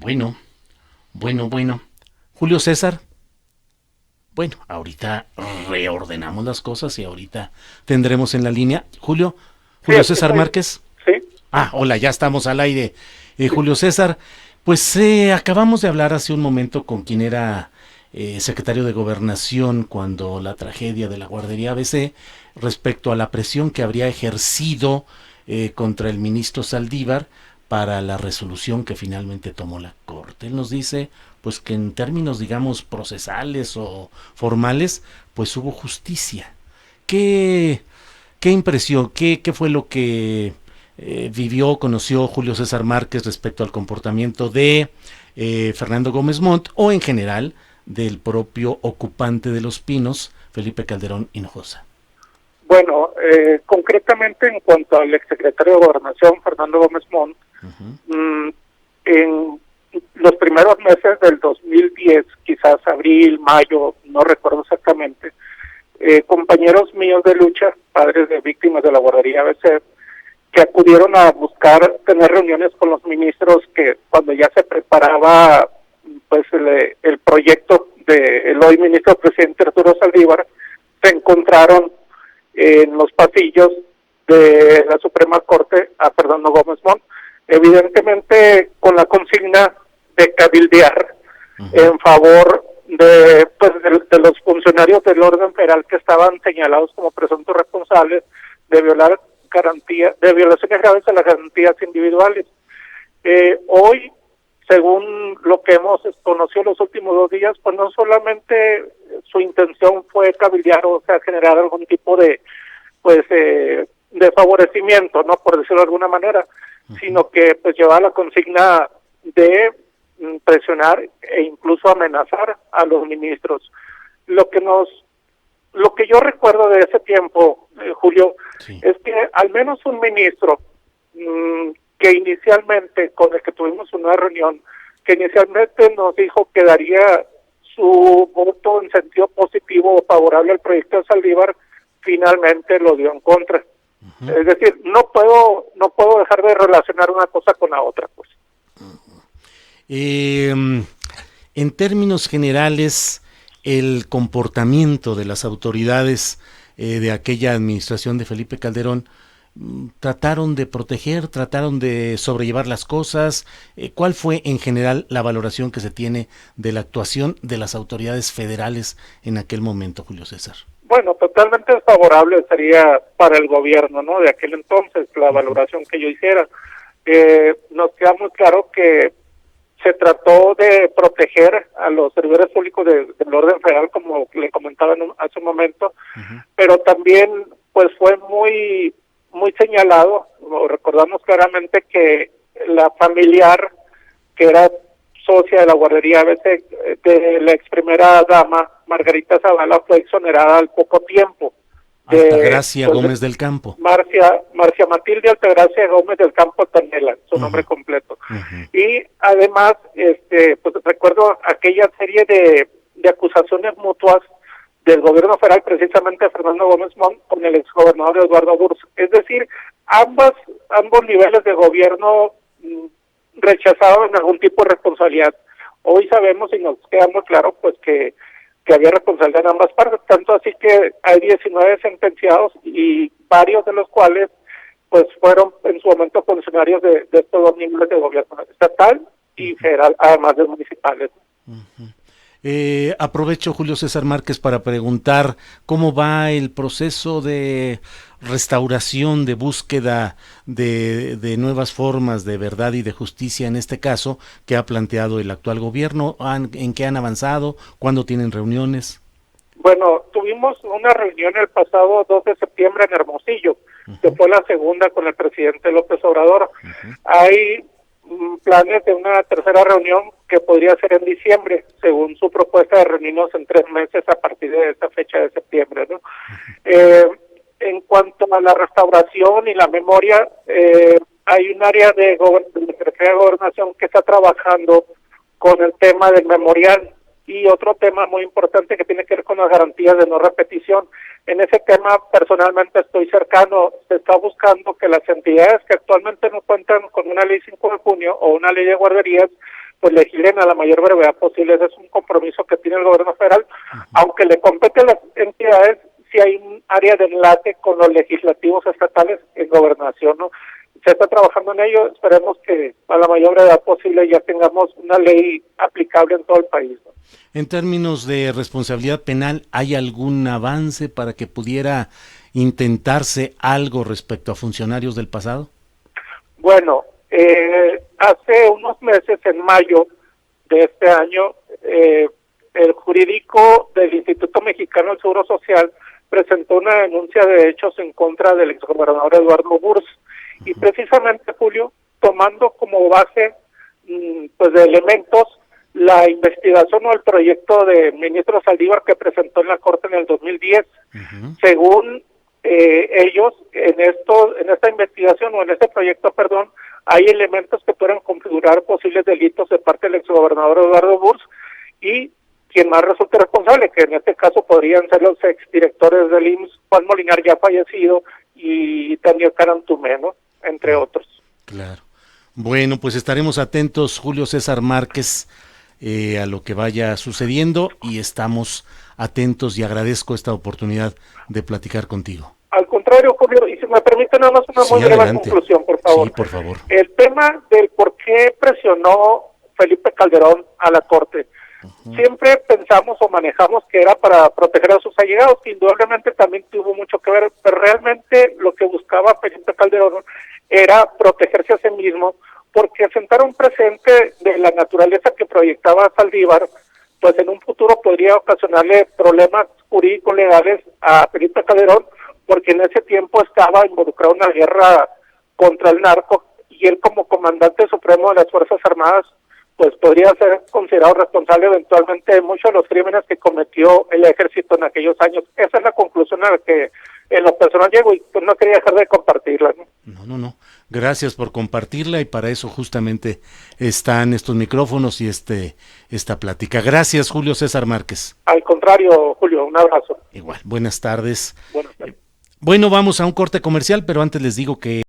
Bueno, bueno. Julio César, bueno, ahorita reordenamos las cosas y ahorita tendremos en la línea. Sí, Julio aquí César estoy. Márquez. Sí, Hola, ya estamos al aire. Julio César, pues acabamos de hablar hace un momento con quien era secretario de Gobernación cuando la tragedia de la guardería ABC respecto a la presión que habría ejercido contra el ministro Saldívar para la resolución que finalmente tomó la Corte. Él nos dice pues que en términos digamos procesales o formales pues hubo justicia. ¿Qué, qué impresión, qué fue lo que vivió, conoció Julio César Márquez respecto al comportamiento de Fernando Gómez Montt o en general del propio ocupante de Los Pinos, Felipe Calderón Hinojosa? bueno, concretamente en cuanto al exsecretario de Gobernación, Fernando Gómez Montt, Uh-huh. en los primeros meses del 2010, quizás abril, mayo, no recuerdo exactamente, compañeros míos de lucha, padres de víctimas de la guardería ABC, que acudieron a buscar tener reuniones con los ministros que cuando ya se preparaba pues el proyecto del hoy ministro presidente Arturo Saldívar, se encontraron en los pasillos de la Suprema Corte a Fernando Gómez Montt, evidentemente con la consigna de cabildear Uh-huh. en favor de los funcionarios del orden federal que estaban señalados como presuntos responsables de violar de violaciones graves a las garantías individuales. Hoy, según lo que hemos conocido los últimos 2 días, pues no solamente su intención fue cabildear, o sea, generar algún tipo de favorecimiento, no, por decirlo de alguna manera, Uh-huh. sino que pues lleva la consigna de presionar e incluso amenazar a los ministros. Lo que nos lo que yo recuerdo de ese tiempo, Julio, Sí. es que al menos un ministro que inicialmente, con el que tuvimos una reunión, que inicialmente nos dijo que daría su voto en sentido positivo o favorable al proyecto de Saldívar, finalmente lo dio en contra. Uh-huh. Es decir, no puedo dejar de relacionar una cosa con la otra, pues. Eh, en términos generales, el comportamiento de las autoridades de aquella administración de Felipe Calderón trataron de proteger, trataron de sobrellevar las cosas. ¿Cuál fue en general la valoración que se tiene de la actuación de las autoridades federales en aquel momento, Julio César? Bueno, totalmente desfavorable sería para el gobierno, ¿no? De aquel entonces, la Uh-huh. valoración que yo hiciera. Nos queda muy claro que se trató de proteger a los servidores públicos del orden federal, como le comentaba hace un momento, Uh-huh. pero también pues fue muy señalado, recordamos claramente que la familiar que era socia de la guardería ABC de la ex primera dama Margarita Zavala fue exonerada al poco tiempo de Altagracia pues Gómez del Campo. Marcia Matilde Altagracia Gómez del Campo Tanela, su nombre Uh-huh. completo. Uh-huh. Y además, pues recuerdo aquella serie de acusaciones mutuas del gobierno federal, precisamente de Fernando Gómez Montt, con el exgobernador Eduardo Burso. Es decir, ambos niveles de gobierno rechazaban algún tipo de responsabilidad. Hoy sabemos y nos queda muy claro pues que había responsabilidad en ambas partes, tanto así que hay 19 sentenciados y varios de los cuales pues fueron en su momento funcionarios de estos dos niveles de gobierno, estatal y federal, además de municipales. Uh-huh. Aprovecho, Julio César Márquez, para preguntar cómo va el proceso de restauración, de búsqueda de nuevas formas de verdad y de justicia en este caso que ha planteado el actual gobierno. ¿En qué han avanzado? ¿Cuándo tienen reuniones? Bueno, tuvimos una reunión el pasado 2 de septiembre en Hermosillo, que Uh-huh. fue la segunda con el presidente López Obrador. Uh-huh. Hay planes de una tercera reunión que podría ser en diciembre, según su propuesta de reunirnos en 3 meses a partir de esa fecha de septiembre, ¿no? Eh, en cuanto a la restauración y la memoria, hay un área de la Secretaría de Gobernación que está trabajando con el tema del memorial y otro tema muy importante que tiene que ver con las garantías de no repetición. En ese tema personalmente estoy cercano, se está buscando que las entidades que actualmente no cuentan con una ley 5 de junio o una ley de guarderías pues legislen a la mayor brevedad posible. Ese es un compromiso que tiene el gobierno federal, aunque le compete a las entidades, si hay un área de enlace con los legislativos estatales en gobernación, ¿no? Se está trabajando en ello, esperemos que a la mayor brevedad posible ya tengamos una ley aplicable en todo el país, ¿no? En términos de responsabilidad penal, ¿hay algún avance para que pudiera intentarse algo respecto a funcionarios del pasado? Bueno, hace unos meses, en mayo de este año, el jurídico del Instituto Mexicano del Seguro Social presentó una denuncia de hechos en contra del exgobernador Eduardo Burs, y precisamente, Julio, tomando como base pues de elementos la investigación o el proyecto de ministro Saldívar que presentó en la Corte en el 2010. Según ellos, en esta investigación o en este proyecto, perdón, hay elementos que pueden configurar posibles delitos de parte del exgobernador Eduardo Burs, y quien más resulte responsable, que en este caso podrían ser los exdirectores del IMSS, Juan Molinar, ya fallecido, y Daniel Carantumé, ¿no?, entre otros. Claro. Bueno, pues estaremos atentos, Julio César Márquez, a lo que vaya sucediendo, y estamos atentos, y agradezco esta oportunidad de platicar contigo. Al contrario, Julio, y si me permite nada más una muy breve conclusión, por favor. Sí, por favor. El tema del por qué presionó Felipe Calderón a la Corte. Siempre pensamos o manejamos que era para proteger a sus allegados, que indudablemente también tuvo mucho que ver, pero realmente lo que buscaba Felipe Calderón era protegerse a sí mismo, porque sentar un precedente de la naturaleza que proyectaba Saldívar, pues en un futuro podría ocasionarle problemas jurídicos legales a Felipe Calderón, porque en ese tiempo estaba involucrado en una guerra contra el narco, y él como comandante supremo de las Fuerzas Armadas, pues podría ser considerado responsable eventualmente de muchos de los crímenes que cometió el ejército en aquellos años. Esa es la conclusión a la que en lo personal llego, y pues no quería dejar de compartirla, ¿no? No. Gracias por compartirla, y para eso justamente están estos micrófonos y esta plática. Gracias, Julio César Márquez. Al contrario, Julio, un abrazo. Igual, buenas tardes. Buenas tardes. Bueno, vamos a un corte comercial, pero antes les digo que